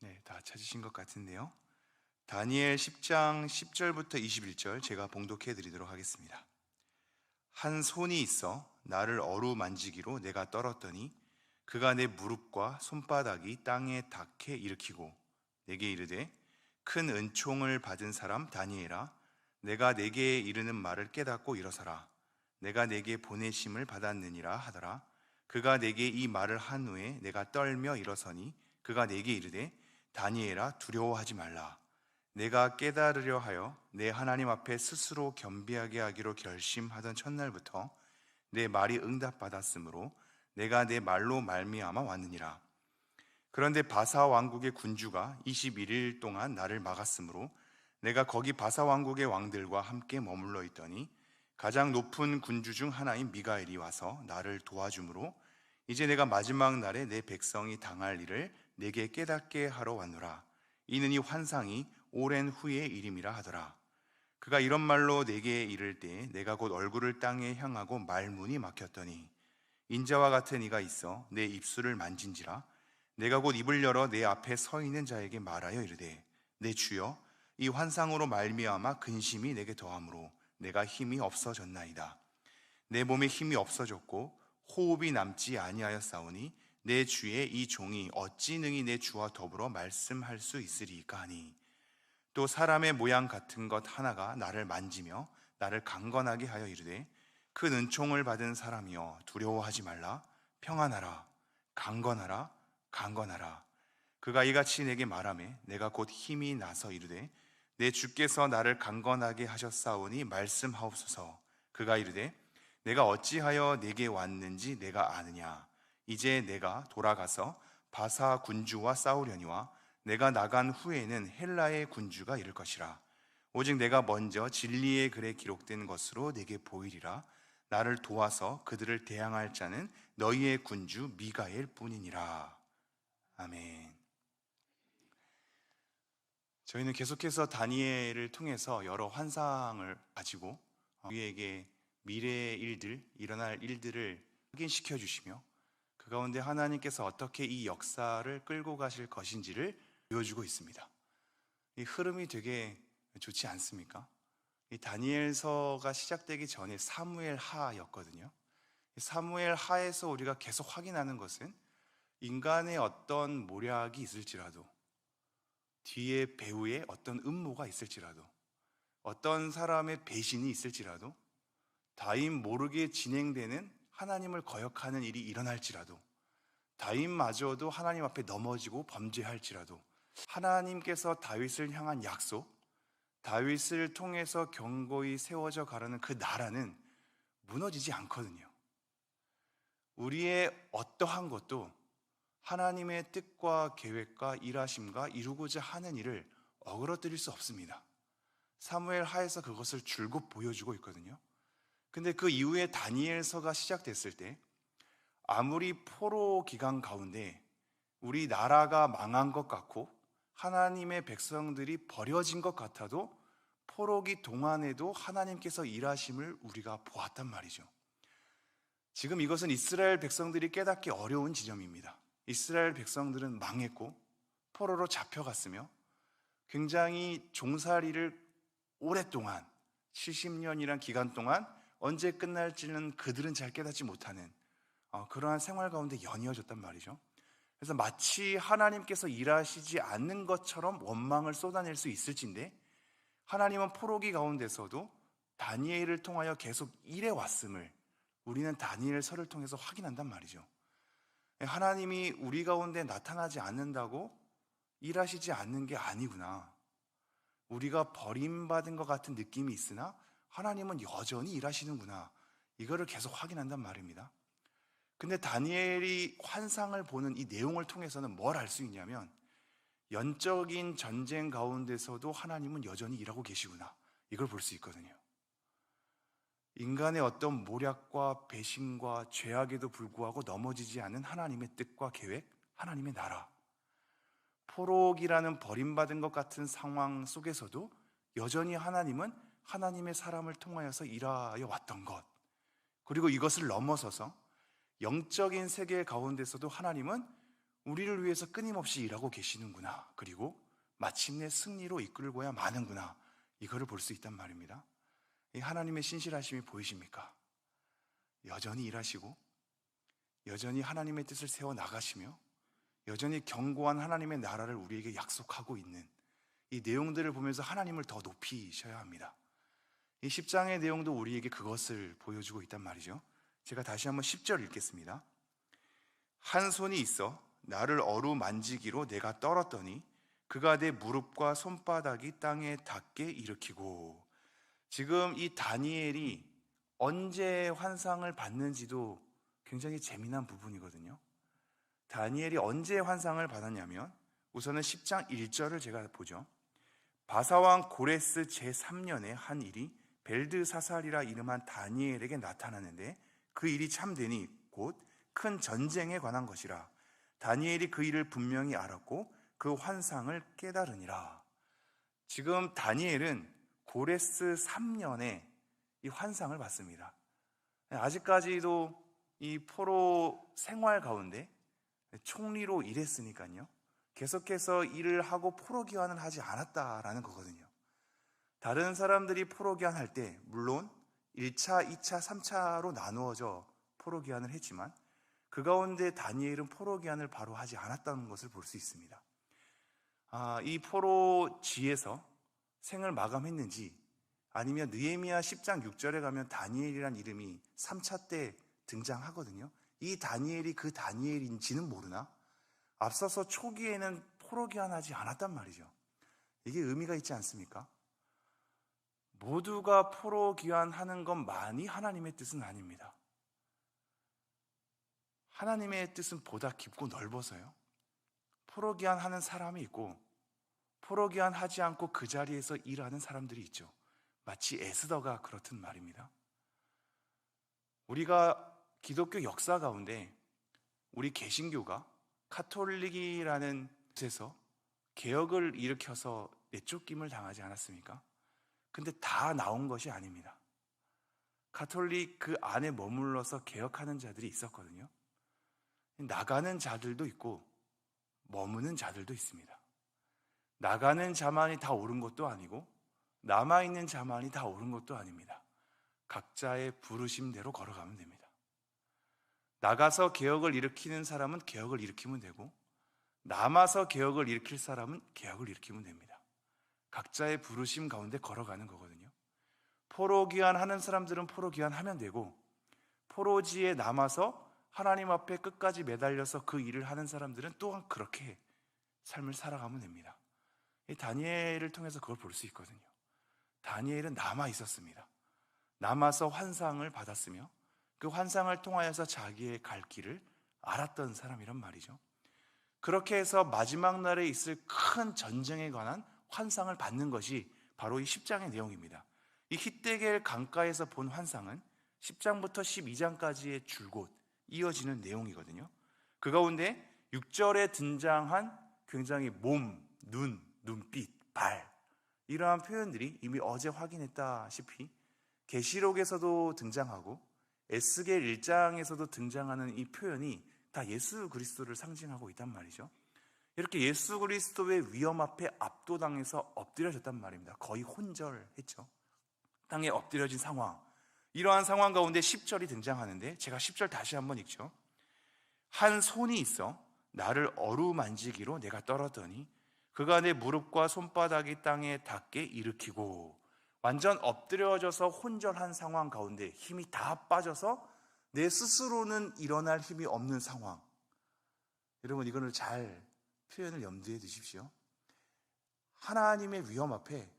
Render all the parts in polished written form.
네, 다 찾으신 것 같은데요. 다니엘 10장 10절부터 21절 제가 봉독해 드리도록 하겠습니다. 한 손이 있어 나를 어루만지기로 내가 떨었더니 그가 내 무릎과 손바닥이 땅에 닿게 일으키고 내게 이르되 큰 은총을 받은 사람 다니엘아, 내가 내게 이르는 말을 깨닫고 일어서라. 내가 내게 보내심을 받았느니라 하더라. 그가 내게 이 말을 한 후에 내가 떨며 일어서니 그가 내게 이르되 다니엘아, 두려워하지 말라. 내가 깨달으려 하여 내 하나님 앞에 스스로 겸비하게 하기로 결심하던 첫날부터 내 말이 응답받았으므로 내가 내 말로 말미암아 왔느니라. 그런데 바사 왕국의 군주가 21일 동안 나를 막았으므로 내가 거기 바사 왕국의 왕들과 함께 머물러 있더니 가장 높은 군주 중 하나인 미가엘이 와서 나를 도와주므로 이제 내가 마지막 날에 내 백성이 당할 일을 내게 깨닫게 하러 왔노라. 이는 이 환상이 오랜 후의 일임이라 하더라. 그가 이런 말로 내게 이를 때 내가 곧 얼굴을 땅에 향하고 말문이 막혔더니 인자와 같은 이가 있어 내 입술을 만진지라. 내가 곧 입을 열어 내 앞에 서 있는 자에게 말하여 이르되 내 주여, 이 환상으로 말미암아 근심이 내게 더하므로 내가 힘이 없어졌나이다. 내 몸에 힘이 없어졌고 호흡이 남지 아니하였사오니 내 주의 이 종이 어찌 능히 내 주와 더불어 말씀할 수 있으리이까 하니, 또 사람의 모양 같은 것 하나가 나를 만지며 나를 강건하게 하여 이르되 큰 은총을 받은 사람이여, 두려워하지 말라. 평안하라. 강건하라. 강건하라. 그가 이같이 내게 말하매 내가 곧 힘이 나서 이르되 내 주께서 나를 강건하게 하셨사오니 말씀하옵소서. 그가 이르되 내가 어찌하여 내게 왔는지 내가 아느냐. 이제 내가 돌아가서 바사 군주와 싸우려니와 내가 나간 후에는 헬라의 군주가 이를 것이라. 오직 내가 먼저 진리의 글에 기록된 것으로 내게 보이리라. 나를 도와서 그들을 대항할 자는 너희의 군주 미가엘 뿐이니라. 아멘. 저희는 계속해서 다니엘을 통해서 여러 환상을 가지고 우리에게 미래의 일들, 일어날 일들을 확인시켜 주시며 그 가운데 하나님께서 어떻게 이 역사를 끌고 가실 것인지를 보여주고 있습니다. 이 흐름이 되게 좋지 않습니까? 이 다니엘서가 시작되기 전에 사무엘 하였거든요. 사무엘 하에서 우리가 계속 확인하는 것은 인간의 어떤 모략이 있을지라도, 뒤에 배후에 어떤 음모가 있을지라도, 어떤 사람의 배신이 있을지라도, 다임 모르게 진행되는 하나님을 거역하는 일이 일어날지라도, 다임마저도 하나님 앞에 넘어지고 범죄할지라도, 하나님께서 다윗을 향한 약속, 다윗을 통해서 견고히 세워져 가려는 그 나라는 무너지지 않거든요. 우리의 어떠한 것도 하나님의 뜻과 계획과 일하심과 이루고자 하는 일을 어그러뜨릴 수 없습니다. 사무엘 하에서 그것을 줄곧 보여주고 있거든요. 근데 그 이후에 다니엘서가 시작됐을 때 아무리 포로 기간 가운데 우리 나라가 망한 것 같고 하나님의 백성들이 버려진 것 같아도 포로기 동안에도 하나님께서 일하심을 우리가 보았단 말이죠. 지금 이것은 이스라엘 백성들이 깨닫기 어려운 지점입니다. 이스라엘 백성들은 망했고 포로로 잡혀갔으며 굉장히 종살이를 오랫동안 70년이란 기간 동안 언제 끝날지는 그들은 잘 깨닫지 못하는 그러한 생활 가운데 연이어졌단 말이죠. 그래서 마치 하나님께서 일하시지 않는 것처럼 원망을 쏟아낼 수 있을진데 하나님은 포로기 가운데서도 다니엘을 통하여 계속 일해왔음을 우리는 다니엘서를 통해서 확인한단 말이죠. 하나님이 우리 가운데 나타나지 않는다고 일하시지 않는 게 아니구나. 우리가 버림받은 것 같은 느낌이 있으나 하나님은 여전히 일하시는구나. 이거를 계속 확인한단 말입니다. 근데 다니엘이 환상을 보는 이 내용을 통해서는 뭘 알 수 있냐면 영적인 전쟁 가운데서도 하나님은 여전히 일하고 계시구나. 이걸 볼 수 있거든요. 인간의 어떤 모략과 배신과 죄악에도 불구하고 넘어지지 않은 하나님의 뜻과 계획, 하나님의 나라. 포로기라는 버림받은 것 같은 상황 속에서도 여전히 하나님은 하나님의 사람을 통하여서 일하여 왔던 것, 그리고 이것을 넘어서서 영적인 세계 가운데서도 하나님은 우리를 위해서 끊임없이 일하고 계시는구나. 그리고 마침내 승리로 이끌고야 마는구나. 이거를 볼 수 있단 말입니다. 이 하나님의 신실하심이 보이십니까? 여전히 일하시고 여전히 하나님의 뜻을 세워 나가시며 여전히 견고한 하나님의 나라를 우리에게 약속하고 있는 이 내용들을 보면서 하나님을 더 높이셔야 합니다. 이 10장의 내용도 우리에게 그것을 보여주고 있단 말이죠. 제가 다시 한번 10절 읽겠습니다. 한 손이 있어 나를 어루만지기로 내가 떨었더니 그가 내 무릎과 손바닥이 땅에 닿게 일으키고. 지금 이 다니엘이 언제 환상을 봤는지도 굉장히 재미난 부분이거든요. 다니엘이 언제 환상을 받았냐면 우선은 10장 1절을 제가 보죠. 바사왕 고레스 제3년에 한 일이 벨드사살이라 이름한 다니엘에게 나타나는데 그 일이 참되니 곧 큰 전쟁에 관한 것이라. 다니엘이 그 일을 분명히 알았고 그 환상을 깨달으니라. 지금 다니엘은 고레스 3년에 이 환상을 봤습니다. 아직까지도 이 포로 생활 가운데 총리로 일했으니까요, 계속해서 일을 하고 포로 귀환을 하지 않았다라는 거거든요. 다른 사람들이 포로 귀환할 때 물론 1차, 2차, 3차로 나누어져 포로 귀환을 했지만 그 가운데 다니엘은 포로 귀환을 바로 하지 않았다는 것을 볼 수 있습니다. 이 포로지에서 생을 마감했는지 아니면 느헤미야 10장 6절에 가면 다니엘이란 이름이 3차 때 등장하거든요. 이 다니엘이 그 다니엘인지는 모르나 앞서서 초기에는 포로 귀환하지 않았단 말이죠. 이게 의미가 있지 않습니까? 모두가 포로 귀환하는 것만이 하나님의 뜻은 아닙니다. 하나님의 뜻은 보다 깊고 넓어서요, 포로 귀환하는 사람이 있고 포로 귀환하지 않고 그 자리에서 일하는 사람들이 있죠. 마치 에스더가 그렇듯 말입니다. 우리가 기독교 역사 가운데 우리 개신교가 카톨릭이라는 뜻에서 개혁을 일으켜서 내쫓김을 당하지 않았습니까? 근데 다 나온 것이 아닙니다. 카톨릭 그 안에 머물러서 개혁하는 자들이 있었거든요. 나가는 자들도 있고 머무는 자들도 있습니다. 나가는 자만이 다 옳은 것도 아니고 남아있는 자만이 다 옳은 것도 아닙니다. 각자의 부르심대로 걸어가면 됩니다. 나가서 개혁을 일으키는 사람은 개혁을 일으키면 되고 남아서 개혁을 일으킬 사람은 개혁을 일으키면 됩니다. 각자의 부르심 가운데 걸어가는 거거든요. 포로 귀환하는 사람들은 포로 귀환하면 되고 포로지에 남아서 하나님 앞에 끝까지 매달려서 그 일을 하는 사람들은 또한 그렇게 삶을 살아가면 됩니다. 이 다니엘을 통해서 그걸 볼 수 있거든요. 다니엘은 남아 있었습니다. 남아서 환상을 받았으며 그 환상을 통하여서 자기의 갈 길을 알았던 사람이란 말이죠. 그렇게 해서 마지막 날에 있을 큰 전쟁에 관한 환상을 받는 것이 바로 이 10장의 내용입니다. 이 히데겔 강가에서 본 환상은 10장부터 12장까지의 줄곧 이어지는 내용이거든요. 그 가운데 6절에 등장한 굉장히 몸, 눈, 눈빛, 발, 이러한 표현들이 이미 어제 확인했다시피 계시록에서도 등장하고 에스겔 1장에서도 등장하는 이 표현이 다 예수 그리스도를 상징하고 있단 말이죠. 이렇게 예수 그리스도의 위엄 앞에 압도당해서 엎드려졌단 말입니다. 거의 혼절했죠. 땅에 엎드려진 상황, 이러한 상황 가운데 10절이 등장하는데 제가 10절 다시 한번 읽죠. 한 손이 있어 나를 어루만지기로 내가 떨었더니 그가 내 무릎과 손바닥이 땅에 닿게 일으키고. 완전 엎드려져서 혼절한 상황 가운데 힘이 다 빠져서 내 스스로는 일어날 힘이 없는 상황. 여러분, 이거를 잘 표현을 염두에 두십시오. 하나님의 위엄 앞에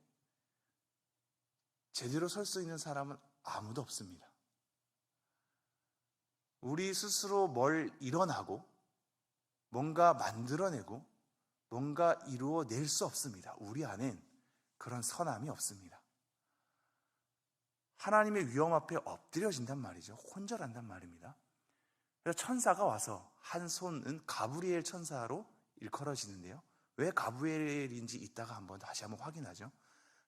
제대로 설 수 있는 사람은 아무도 없습니다. 우리 스스로 뭘 일어나고 뭔가 만들어내고 뭔가 이루어낼 수 없습니다. 우리 안엔 그런 선함이 없습니다. 하나님의 위엄 앞에 엎드려진단 말이죠. 혼절한단 말입니다. 그래서 천사가 와서, 한 손은 가브리엘 천사로 일컬어지는데요. 왜 가브리엘인지 이따가 다시 한번 확인하죠.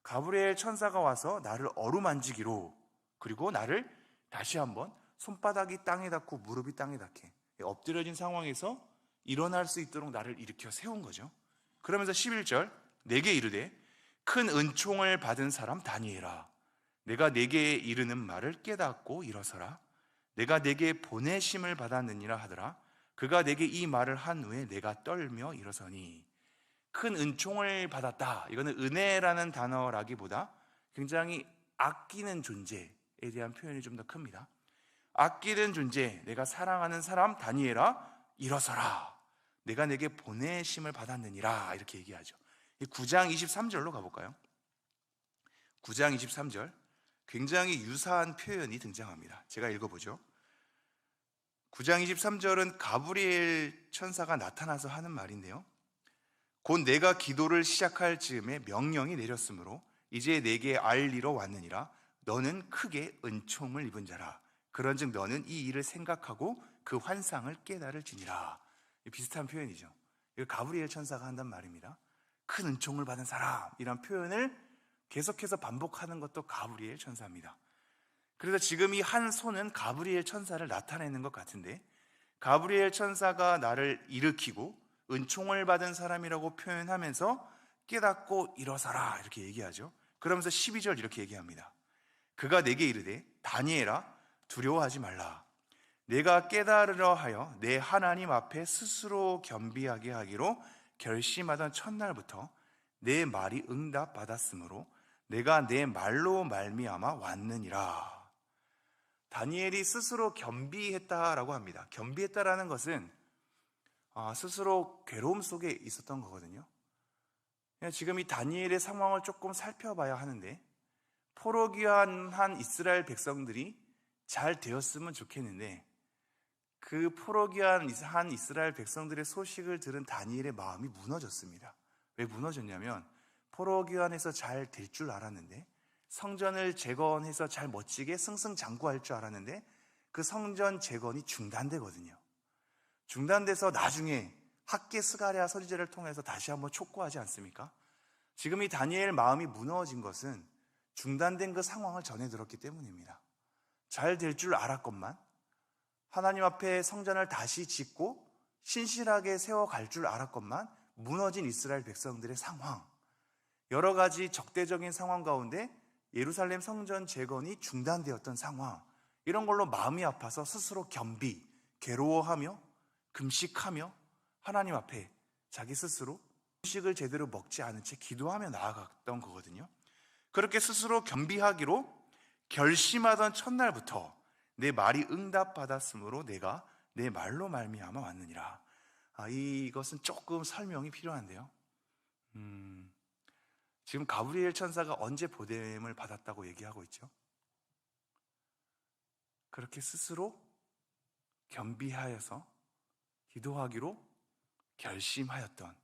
가브리엘 천사가 와서 나를 어루만지기로, 그리고 나를 다시 한번 손바닥이 땅에 닿고 무릎이 땅에 닿게, 엎드려진 상황에서 일어날 수 있도록 나를 일으켜 세운 거죠. 그러면서 11절 내게 이르되 큰 은총을 받은 사람 다니엘아, 내가 내게 이르는 말을 깨닫고 일어서라. 내가 내게 보내심을 받았느니라 하더라. 그가 내게 이 말을 한 후에 내가 떨며 일어서니. 큰 은총을 받았다. 이거는 은혜라는 단어라기보다 굉장히 아끼는 존재에 대한 표현이 좀 더 큽니다. 아끼는 존재, 내가 사랑하는 사람 다니엘아 일어서라. 내가 내게 보내심을 받았느니라. 이렇게 얘기하죠. 9장 23절로 가볼까요? 9장 23절 굉장히 유사한 표현이 등장합니다. 제가 읽어보죠. 9장 23절은 가브리엘 천사가 나타나서 하는 말인데요, 곧 내가 기도를 시작할 즈음에 명령이 내렸으므로 이제 내게 알리러 왔느니라. 너는 크게 은총을 입은 자라. 그런즉 너는 이 일을 생각하고 그 환상을 깨달을지니라. 비슷한 표현이죠. 이거 가브리엘 천사가 한단 말입니다. 큰 은총을 받은 사람이란 표현을 계속해서 반복하는 것도 가브리엘 천사입니다. 그래서 지금 이 한 손은 가브리엘 천사를 나타내는 것 같은데, 가브리엘 천사가 나를 일으키고 은총을 받은 사람이라고 표현하면서 깨닫고 일어서라 이렇게 얘기하죠. 그러면서 12절 이렇게 얘기합니다. 그가 내게 이르되 다니엘아 두려워하지 말라. 내가 깨달으려 하여 내 하나님 앞에 스스로 겸비하게 하기로 결심하던 첫날부터 내 말이 응답받았으므로 내가 내 말로 말미암아 왔느니라. 다니엘이 스스로 겸비했다라고 합니다. 겸비했다라는 것은 스스로 괴로움 속에 있었던 거거든요. 지금 이 다니엘의 상황을 조금 살펴봐야 하는데, 포로귀환한 이스라엘 백성들이 잘 되었으면 좋겠는데, 그 포로귀환한 이스라엘 백성들의 소식을 들은 다니엘의 마음이 무너졌습니다. 왜 무너졌냐면, 포로귀환해서 잘 될 줄 알았는데, 성전을 재건해서 잘 멋지게 승승장구할 줄 알았는데 그 성전 재건이 중단되거든요. 중단돼서 나중에 학계 스가랴 선지자를 통해서 다시 한번 촉구하지 않습니까? 지금 이 다니엘 마음이 무너진 것은 중단된 그 상황을 전해 들었기 때문입니다. 잘 될 줄 알았건만, 하나님 앞에 성전을 다시 짓고 신실하게 세워갈 줄 알았건만 무너진 이스라엘 백성들의 상황, 여러 가지 적대적인 상황 가운데 예루살렘 성전 재건이 중단되었던 상황, 이런 걸로 마음이 아파서 스스로 겸비, 괴로워하며 금식하며 하나님 앞에 자기 스스로 음식을 제대로 먹지 않은 채 기도하며 나아갔던 거거든요. 그렇게 스스로 겸비하기로 결심하던 첫날부터 내 말이 응답받았으므로 내가 내 말로 말미암아 왔느니라. 이것은 조금 설명이 필요한데요. 지금 가브리엘 천사가 언제 보냄을 받았다고 얘기하고 있죠? 그렇게 스스로 겸비하여서 기도하기로 결심하였던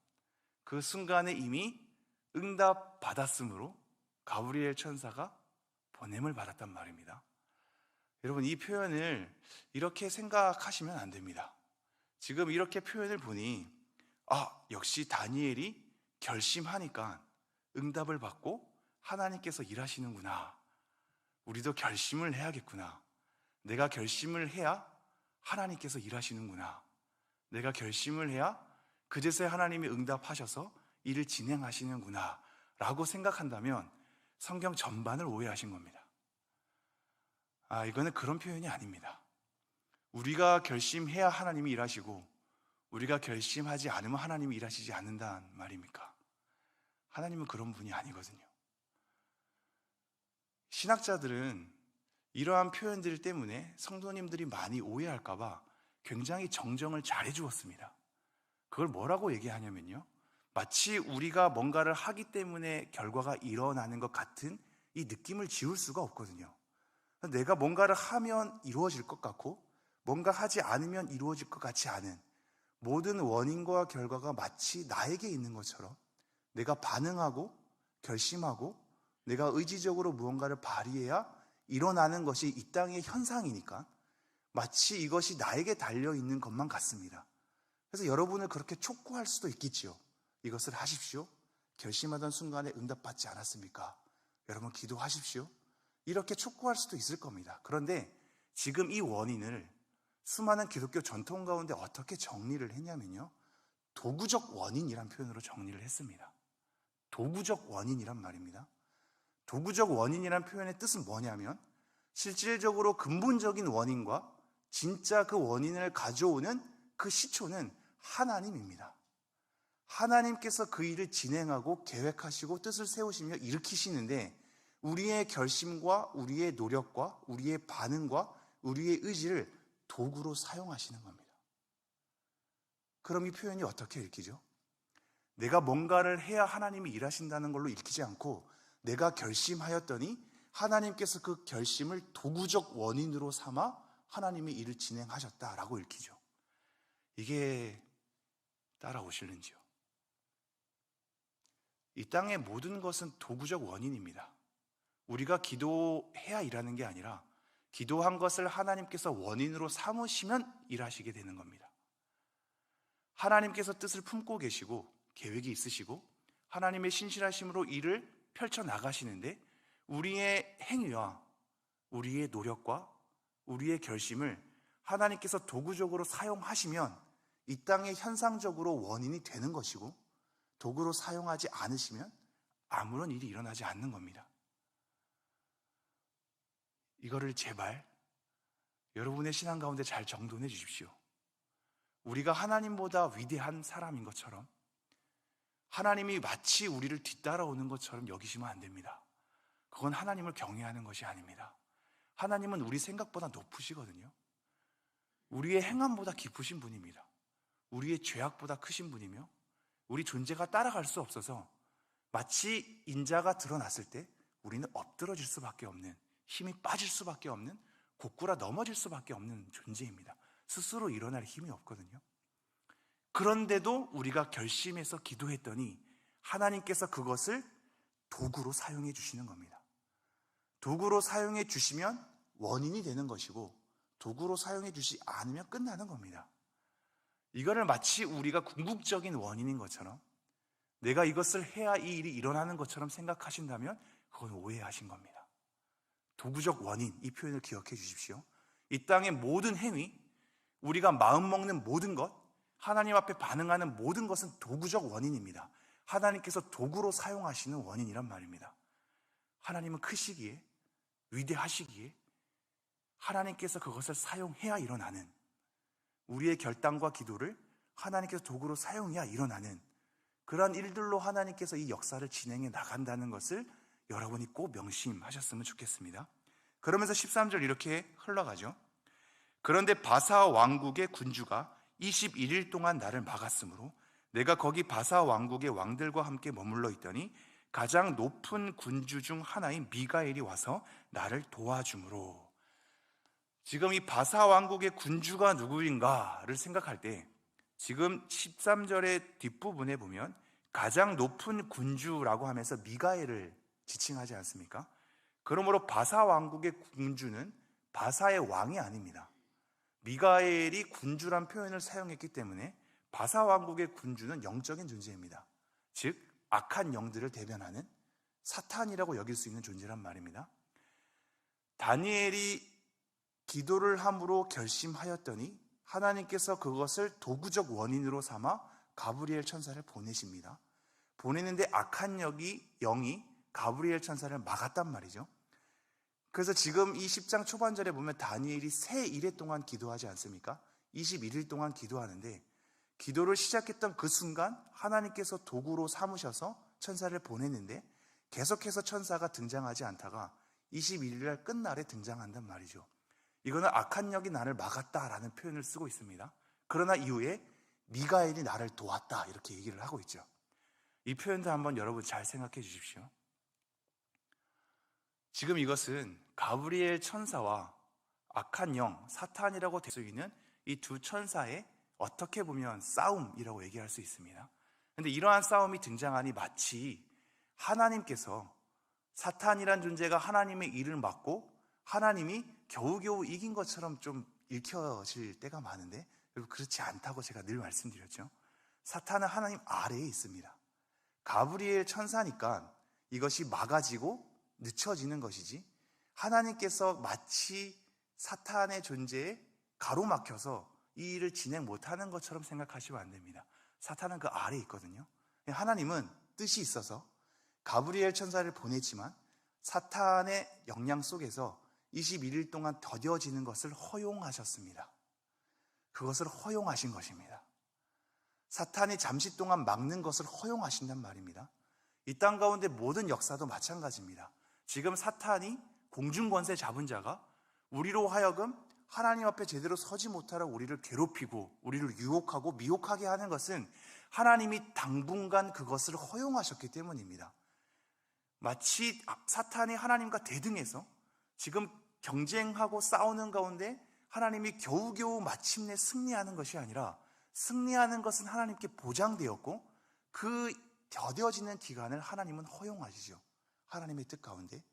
그 순간에 이미 응답받았으므로 가브리엘 천사가 보냄을 받았단 말입니다. 여러분, 이 표현을 이렇게 생각하시면 안 됩니다. 지금 이렇게 표현을 보니 역시 다니엘이 결심하니까 응답을 받고 하나님께서 일하시는구나. 우리도 결심을 해야겠구나. 내가 결심을 해야 하나님께서 일하시는구나. 내가 결심을 해야 그제서야 하나님이 응답하셔서 일을 진행하시는구나 라고 생각한다면 성경 전반을 오해하신 겁니다. 이거는 그런 표현이 아닙니다. 우리가 결심해야 하나님이 일하시고 우리가 결심하지 않으면 하나님이 일하시지 않는다는 말입니까? 하나님은 그런 분이 아니거든요. 신학자들은 이러한 표현들 때문에 성도님들이 많이 오해할까 봐 굉장히 정정을 잘해 주었습니다. 그걸 뭐라고 얘기하냐면요, 마치 우리가 뭔가를 하기 때문에 결과가 일어나는 것 같은 이 느낌을 지울 수가 없거든요. 내가 뭔가를 하면 이루어질 것 같고 뭔가 하지 않으면 이루어질 것 같지 않은 모든 원인과 결과가 마치 나에게 있는 것처럼 내가 반응하고 결심하고 내가 의지적으로 무언가를 발휘해야 일어나는 것이 이 땅의 현상이니까 마치 이것이 나에게 달려있는 것만 같습니다. 그래서 여러분을 그렇게 촉구할 수도 있겠지요. 이것을 하십시오. 결심하던 순간에 응답받지 않았습니까? 여러분 기도하십시오. 이렇게 촉구할 수도 있을 겁니다. 그런데 지금 이 원인을 수많은 기독교 전통 가운데 어떻게 정리를 했냐면요, 도구적 원인이란 표현으로 정리를 했습니다. 도구적 원인이란 말입니다. 도구적 원인이란 표현의 뜻은 뭐냐면, 실질적으로 근본적인 원인과 진짜 그 원인을 가져오는 그 시초는 하나님입니다. 하나님께서 그 일을 진행하고 계획하시고 뜻을 세우시며 일으키시는데, 우리의 결심과 우리의 노력과 우리의 반응과 우리의 의지를 도구로 사용하시는 겁니다. 그럼 이 표현이 어떻게 읽히죠? 내가 뭔가를 해야 하나님이 일하신다는 걸로 읽히지 않고, 내가 결심하였더니 하나님께서 그 결심을 도구적 원인으로 삼아 하나님이 일을 진행하셨다라고 읽히죠. 이게 따라오실는지요? 이 땅의 모든 것은 도구적 원인입니다. 우리가 기도해야 일하는 게 아니라, 기도한 것을 하나님께서 원인으로 삼으시면 일하시게 되는 겁니다. 하나님께서 뜻을 품고 계시고 계획이 있으시고 하나님의 신실하심으로 일을 펼쳐나가시는데, 우리의 행위와 우리의 노력과 우리의 결심을 하나님께서 도구적으로 사용하시면 이 땅에 현상적으로 원인이 되는 것이고, 도구로 사용하지 않으시면 아무런 일이 일어나지 않는 겁니다. 이거를 제발 여러분의 신앙 가운데 잘 정돈해 주십시오. 우리가 하나님보다 위대한 사람인 것처럼, 하나님이 마치 우리를 뒤따라오는 것처럼 여기시면 안 됩니다. 그건 하나님을 경외하는 것이 아닙니다. 하나님은 우리 생각보다 높으시거든요. 우리의 행함보다 깊으신 분입니다. 우리의 죄악보다 크신 분이며, 우리 존재가 따라갈 수 없어서 마치 인자가 드러났을 때 우리는 엎드러질 수밖에 없는, 힘이 빠질 수밖에 없는, 고꾸라 넘어질 수밖에 없는 존재입니다. 스스로 일어날 힘이 없거든요. 그런데도 우리가 결심해서 기도했더니 하나님께서 그것을 도구로 사용해 주시는 겁니다. 도구로 사용해 주시면 원인이 되는 것이고, 도구로 사용해 주시지 않으면 끝나는 겁니다. 이거를 마치 우리가 궁극적인 원인인 것처럼, 내가 이것을 해야 이 일이 일어나는 것처럼 생각하신다면 그건 오해하신 겁니다. 도구적 원인, 이 표현을 기억해 주십시오. 이 땅의 모든 행위, 우리가 마음먹는 모든 것, 하나님 앞에 반응하는 모든 것은 도구적 원인입니다. 하나님께서 도구로 사용하시는 원인이란 말입니다. 하나님은 크시기에, 위대하시기에 하나님께서 그것을 사용해야 일어나는, 우리의 결단과 기도를 하나님께서 도구로 사용해야 일어나는 그러한 일들로 하나님께서 이 역사를 진행해 나간다는 것을 여러분이 꼭 명심하셨으면 좋겠습니다. 그러면서 13절 이렇게 흘러가죠. 그런데 바사 왕국의 군주가 21일 동안 나를 막았으므로 내가 거기 바사 왕국의 왕들과 함께 머물러 있더니 가장 높은 군주 중 하나인 미가엘이 와서 나를 도와주므로. 지금 이 바사 왕국의 군주가 누구인가를 생각할 때, 지금 13절의 뒷부분에 보면 가장 높은 군주라고 하면서 미가엘을 지칭하지 않습니까? 그러므로 바사 왕국의 군주는 바사의 왕이 아닙니다. 미가엘이 군주란 표현을 사용했기 때문에 바사 왕국의 군주는 영적인 존재입니다. 즉 악한 영들을 대변하는 사탄이라고 여길 수 있는 존재란 말입니다. 다니엘이 기도를 함으로 결심하였더니 하나님께서 그것을 도구적 원인으로 삼아 가브리엘 천사를 보내십니다. 보내는데 악한 영이 가브리엘 천사를 막았단 말이죠. 그래서 지금 이 10장 초반절에 보면 다니엘이 새 일해 동안 기도하지 않습니까? 21일 동안 기도하는데, 기도를 시작했던 그 순간 하나님께서 도구로 삼으셔서 천사를 보냈는데, 계속해서 천사가 등장하지 않다가 21일 날 끝날에 등장한단 말이죠. 이거는 악한 영이 나를 막았다라는 표현을 쓰고 있습니다. 그러나 이후에 미가엘이 나를 도왔다, 이렇게 얘기를 하고 있죠. 이 표현도 한번 여러분 잘 생각해 주십시오. 지금 이것은 가브리엘 천사와 악한 영, 사탄이라고 될 수 있는 이 두 천사의 어떻게 보면 싸움이라고 얘기할 수 있습니다. 그런데 이러한 싸움이 등장하니 마치 하나님께서, 사탄이란 존재가 하나님의 일을 맡고 하나님이 겨우겨우 이긴 것처럼 좀 읽혀질 때가 많은데, 여러분 그렇지 않다고 제가 늘 말씀드렸죠. 사탄은 하나님 아래에 있습니다. 가브리엘 천사니까 이것이 막아지고 늦춰지는 것이지, 하나님께서 마치 사탄의 존재에 가로막혀서 이 일을 진행 못하는 것처럼 생각하시면 안 됩니다. 사탄은 그 아래에 있거든요. 하나님은 뜻이 있어서 가브리엘 천사를 보냈지만 사탄의 영향 속에서 21일 동안 더뎌지는 것을 허용하셨습니다. 그것을 허용하신 것입니다. 사탄이 잠시 동안 막는 것을 허용하신단 말입니다. 이 땅 가운데 모든 역사도 마찬가지입니다. 지금 사탄이 공중권세 잡은 자가 우리로 하여금 하나님 앞에 제대로 서지 못하라 우리를 괴롭히고 우리를 유혹하고 미혹하게 하는 것은 하나님이 당분간 그것을 허용하셨기 때문입니다. 마치 사탄이 하나님과 대등해서 지금 경쟁하고 싸우는 가운데 하나님이 겨우겨우 마침내 승리하는 것이 아니라 승리하는 것은 하나님께 보장되었고 그 더뎌지는 기간을 하나님은 허용하시죠. 하나님의 뜻 가운데.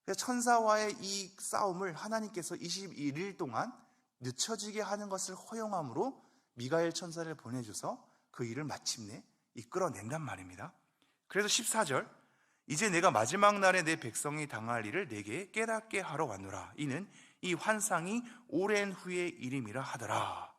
그래서 천사와의 이 싸움을 하나님께서 21일 동안 늦춰지게 하는 것을 허용함으로 미가엘 천사를 보내줘서 그 일을 마침내 이끌어낸단 말입니다. 그래서 14절, 이제 내가 마지막 날에 내 백성이 당할 일을 내게 깨닫게 하러 왔노라. 이는 이 환상이 오랜 후의 일임이라 하더라.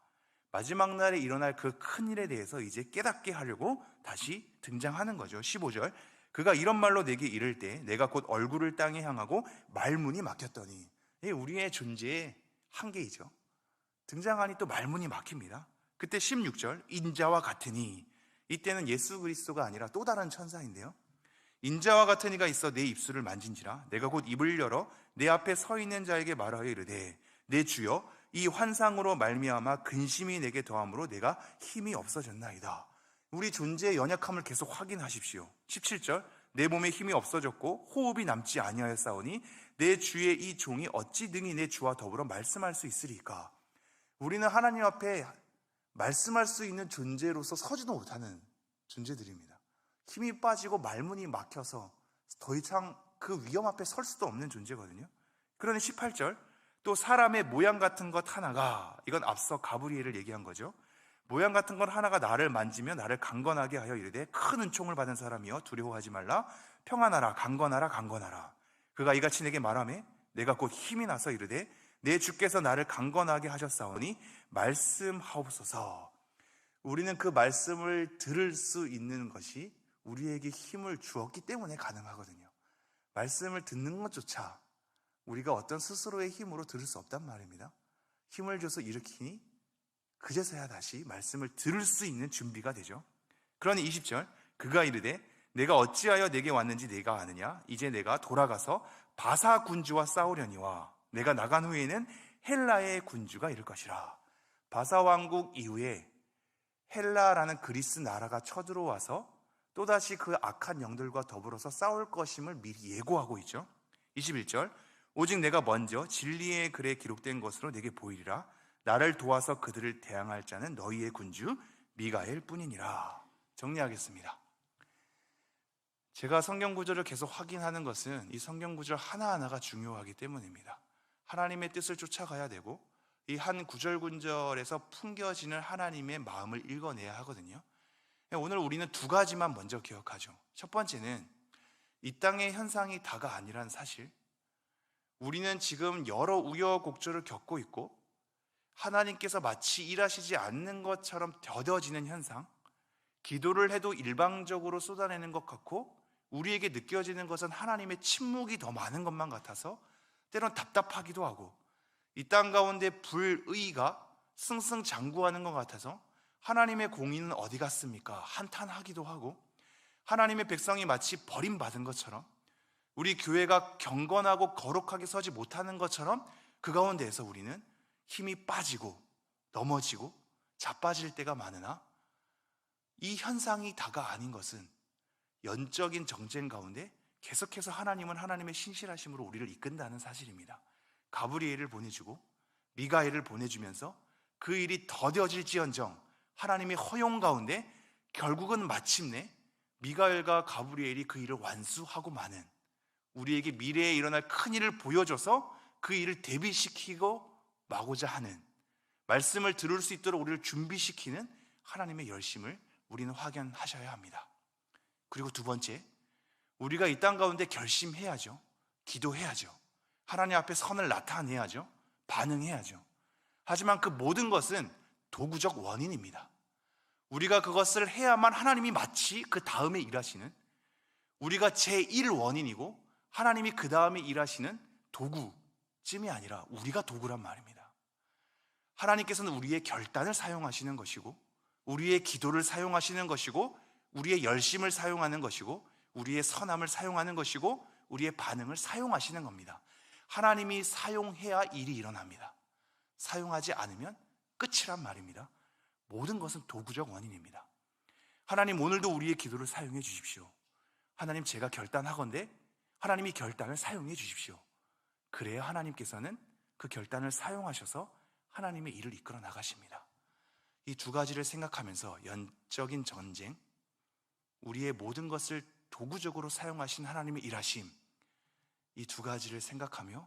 마지막 날에 일어날 그 큰 일에 대해서 이제 깨닫게 하려고 다시 등장하는 거죠. 15절, 그가 이런 말로 내게 이를 때 내가 곧 얼굴을 땅에 향하고 말문이 막혔더니, 우리의 존재의 한계이죠. 등장하니 또 말문이 막힙니다. 그때 16절, 인자와 같으니, 이때는 예수 그리스도가 아니라 또 다른 천사인데요, 인자와 같은 이가 있어 내 입술을 만진지라 내가 곧 입을 열어 내 앞에 서 있는 자에게 말하여 이르되, 내 주여 이 환상으로 말미암아 근심이 내게 더함으로 내가 힘이 없어졌나이다. 우리 존재의 연약함을 계속 확인하십시오. 17절, 내 몸에 힘이 없어졌고 호흡이 남지 아니하였사오니 내 주의 이 종이 어찌 능히 내 주와 더불어 말씀할 수 있으리까. 우리는 하나님 앞에 말씀할 수 있는 존재로서 서지도 못하는 존재들입니다. 힘이 빠지고 말문이 막혀서 더 이상 그 위험 앞에 설 수도 없는 존재거든요. 그러니 18절, 또 사람의 모양 같은 것 하나가, 이건 앞서 가브리엘을 얘기한 거죠. 모양 같은 것 하나가 나를 만지며 나를 강건하게 하여 이르되, 큰 은총을 받은 사람이여 두려워하지 말라. 평안하라. 강건하라. 강건하라. 그가 이같이 내게 말하매 내가 곧 힘이 나서 이르되, 내 주께서 나를 강건하게 하셨사오니 말씀하옵소서. 우리는 그 말씀을 들을 수 있는 것이 우리에게 힘을 주었기 때문에 가능하거든요. 말씀을 듣는 것조차 우리가 어떤 스스로의 힘으로 들을 수 없단 말입니다. 힘을 줘서 일으키니 그제서야 다시 말씀을 들을 수 있는 준비가 되죠. 그러니 20절, 그가 이르되 내가 어찌하여 내게 왔는지 내가 아느냐. 이제 내가 돌아가서 바사 군주와 싸우려니와 내가 나간 후에는 헬라의 군주가 이를 것이라. 바사 왕국 이후에 헬라라는 그리스 나라가 쳐들어와서 또다시 그 악한 영들과 더불어서 싸울 것임을 미리 예고하고 있죠. 21절, 오직 내가 먼저 진리의 글에 기록된 것으로 내게 보이리라. 나를 도와서 그들을 대항할 자는 너희의 군주 미가엘 뿐이니라. 정리하겠습니다. 제가 성경 구절을 계속 확인하는 것은 이 성경 구절 하나하나가 중요하기 때문입니다. 하나님의 뜻을 쫓아가야 되고 이 한 구절에서 풍겨지는 하나님의 마음을 읽어내야 하거든요. 오늘 우리는 두 가지만 먼저 기억하죠. 첫 번째는 이 땅의 현상이 다가 아니라는 사실. 우리는 지금 여러 우여곡절을 겪고 있고 하나님께서 마치 일하시지 않는 것처럼 더뎌지는 현상, 기도를 해도 일방적으로 쏟아내는 것 같고 우리에게 느껴지는 것은 하나님의 침묵이 더 많은 것만 같아서 때론 답답하기도 하고, 이 땅 가운데 불의가 승승장구하는 것 같아서 하나님의 공의는 어디 갔습니까? 한탄하기도 하고, 하나님의 백성이 마치 버림받은 것처럼, 우리 교회가 경건하고 거룩하게 서지 못하는 것처럼 그 가운데에서 우리는 힘이 빠지고 넘어지고 자빠질 때가 많으나, 이 현상이 다가 아닌 것은 영적인 정쟁 가운데 계속해서 하나님은 하나님의 신실하심으로 우리를 이끈다는 사실입니다. 가브리엘을 보내주고 미가엘을 보내주면서 그 일이 더뎌질지언정 하나님의 허용 가운데 결국은 마침내 미가엘과 가브리엘이 그 일을 완수하고 마는, 우리에게 미래에 일어날 큰 일을 보여줘서 그 일을 대비시키고 마고자 하는, 말씀을 들을 수 있도록 우리를 준비시키는 하나님의 열심을 우리는 확인하셔야 합니다. 그리고 두 번째, 우리가 이 땅 가운데 결심해야죠. 기도해야죠. 하나님 앞에 선을 나타내야죠. 반응해야죠. 하지만 그 모든 것은 도구적 원인입니다. 우리가 그것을 해야만 하나님이 마치 그 다음에 일하시는, 우리가 제1원인이고 하나님이 그 다음에 일하시는 도구쯤이 아니라 우리가 도구란 말입니다. 하나님께서는 우리의 결단을 사용하시는 것이고, 우리의 기도를 사용하시는 것이고, 우리의 열심을 사용하는 것이고, 우리의 선함을 사용하는 것이고, 우리의 반응을 사용하시는 겁니다. 하나님이 사용해야 일이 일어납니다. 사용하지 않으면 끝이란 말입니다. 모든 것은 도구적 원인입니다. 하나님, 오늘도 우리의 기도를 사용해 주십시오. 하나님, 제가 결단하건대 하나님이 결단을 사용해 주십시오. 그래야 하나님께서는 그 결단을 사용하셔서 하나님의 일을 이끌어 나가십니다. 이 두 가지를 생각하면서 영적인 전쟁, 우리의 모든 것을 도구적으로 사용하신 하나님의 일하심, 이 두 가지를 생각하며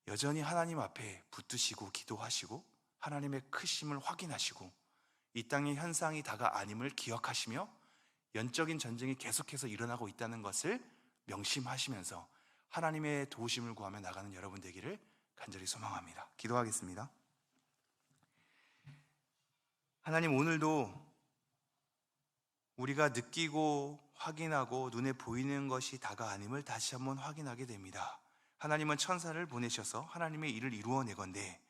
여전히 하나님 앞에 붙드시고 기도하시고 하나님의 크심을 확인하시고 이 땅의 현상이 다가 아님을 기억하시며 영적인 전쟁이 계속해서 일어나고 있다는 것을 명심하시면서 하나님의 도우심을 구하며 나가는 여러분 되기를 간절히 소망합니다. 기도하겠습니다. 하나님, 오늘도 우리가 느끼고 확인하고 눈에 보이는 것이 다가 아님을 다시 한번 확인하게 됩니다. 하나님은 천사를 보내셔서 하나님의 일을 이루어내건대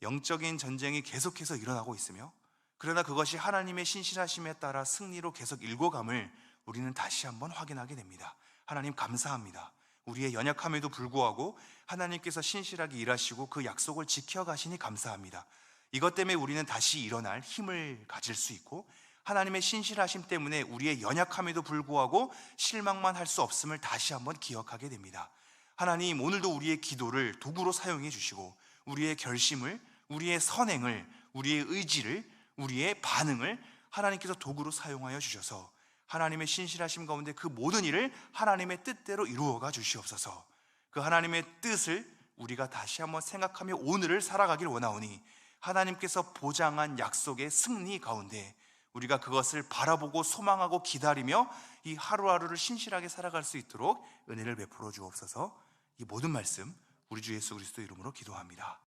영적인 전쟁이 계속해서 일어나고 있으며, 그러나 그것이 하나님의 신실하심에 따라 승리로 계속 일궈감을 우리는 다시 한번 확인하게 됩니다. 하나님, 감사합니다. 우리의 연약함에도 불구하고 하나님께서 신실하게 일하시고 그 약속을 지켜가시니 감사합니다. 이것 때문에 우리는 다시 일어날 힘을 가질 수 있고, 하나님의 신실하심 때문에 우리의 연약함에도 불구하고 실망만 할 수 없음을 다시 한번 기억하게 됩니다. 하나님, 오늘도 우리의 기도를 도구로 사용해 주시고 우리의 결심을, 우리의 선행을, 우리의 의지를, 우리의 반응을 하나님께서 도구로 사용하여 주셔서 하나님의 신실하심 가운데 그 모든 일을 하나님의 뜻대로 이루어가 주시옵소서. 그 하나님의 뜻을 우리가 다시 한번 생각하며 오늘을 살아가길 원하오니, 하나님께서 보장한 약속의 승리 가운데 우리가 그것을 바라보고 소망하고 기다리며 이 하루하루를 신실하게 살아갈 수 있도록 은혜를 베풀어 주옵소서. 이 모든 말씀 우리 주 예수 그리스도 이름으로 기도합니다.